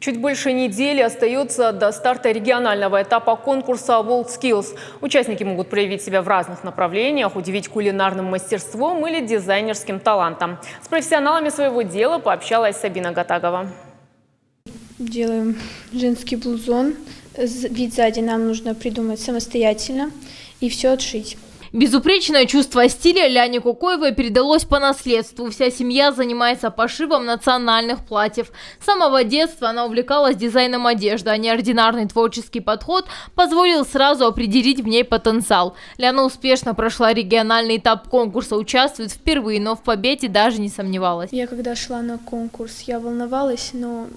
Чуть больше недели остается до старта регионального этапа конкурса WorldSkills. Участники могут проявить себя в разных направлениях, удивить кулинарным мастерством или дизайнерским талантом. С профессионалами своего дела пообщалась Сабина Гатагова. Делаем женский блузон. Вид сзади нам нужно придумать самостоятельно и все отшить. Безупречное чувство стиля Ляне Кукоевой передалось по наследству. Вся семья занимается пошивом национальных платьев. С самого детства она увлекалась дизайном одежды, а неординарный творческий подход позволил сразу определить в ней потенциал. Ляна успешно прошла региональный этап конкурса, участвует впервые, но в победе даже не сомневалась. Я когда шла на конкурс, я волновалась, но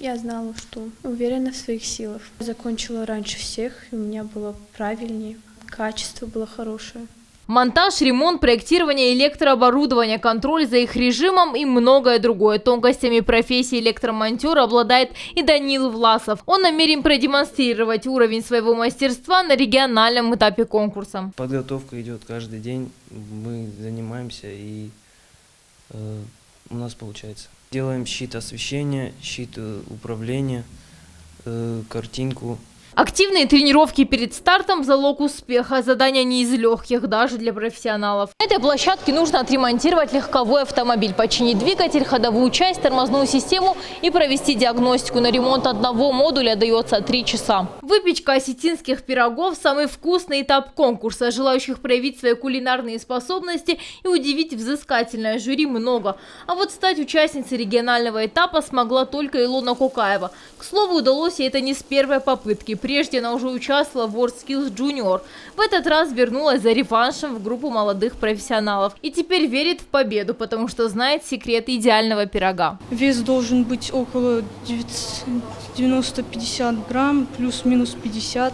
я знала, что уверена в своих силах. Закончила раньше всех, и у меня было правильнее. Качество было хорошее. Монтаж, ремонт, проектирование электрооборудования, контроль за их режимом и многое другое. Тонкостями профессии электромонтера обладает и Данил Власов. Он намерен продемонстрировать уровень своего мастерства на региональном этапе конкурса. Подготовка идет каждый день, мы занимаемся и у нас получается. Делаем щит освещения, щит управления, картинку. Активные тренировки перед стартом – залог успеха. Задание не из легких, даже для профессионалов. На этой площадке нужно отремонтировать легковой автомобиль, починить двигатель, ходовую часть, тормозную систему и провести диагностику. На ремонт одного модуля дается 3 часа. Выпечка осетинских пирогов – самый вкусный этап конкурса. Желающих проявить свои кулинарные способности и удивить взыскательное жюри много. А вот стать участницей регионального этапа смогла только Илона Кукаева. К слову, удалось ей это не с первой попытки. Прежде она уже участвовала в WorldSkills Junior. В этот раз вернулась за реваншем в группу молодых профессионалов. И теперь верит в победу, потому что знает секрет идеального пирога. Вес должен быть около 90-50 грамм, плюс-минус 50.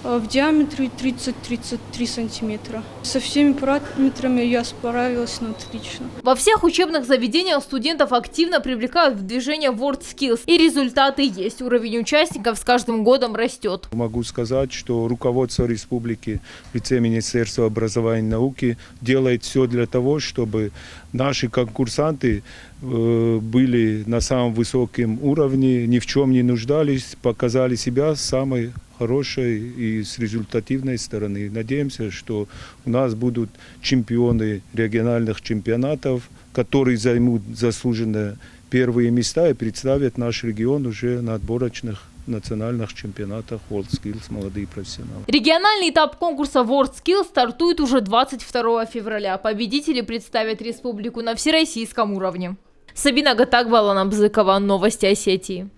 В диаметре 30-33 сантиметра. Со всеми параметрами я справилась отлично. Во всех учебных заведениях студентов активно привлекают в движение WorldSkills. И результаты есть. Уровень участников с каждым годом растет. Могу сказать, что руководство республики в лице Министерства образования и науки делает все для того, чтобы наши конкурсанты были на самом высоком уровне, ни в чем не нуждались, показали себя с самой хорошей и с результативной стороны. Надеемся, что у нас будут чемпионы региональных чемпионатов, которые займут заслуженные первые места и представят наш регион уже на отборочных национальных чемпионатах WorldSkills молодые профессионалы. Региональный этап конкурса WorldSkills стартует уже 22 февраля. Победители представят республику на всероссийском уровне. Сабина Гатагова, Алана Бзыкова. Новости Осетии.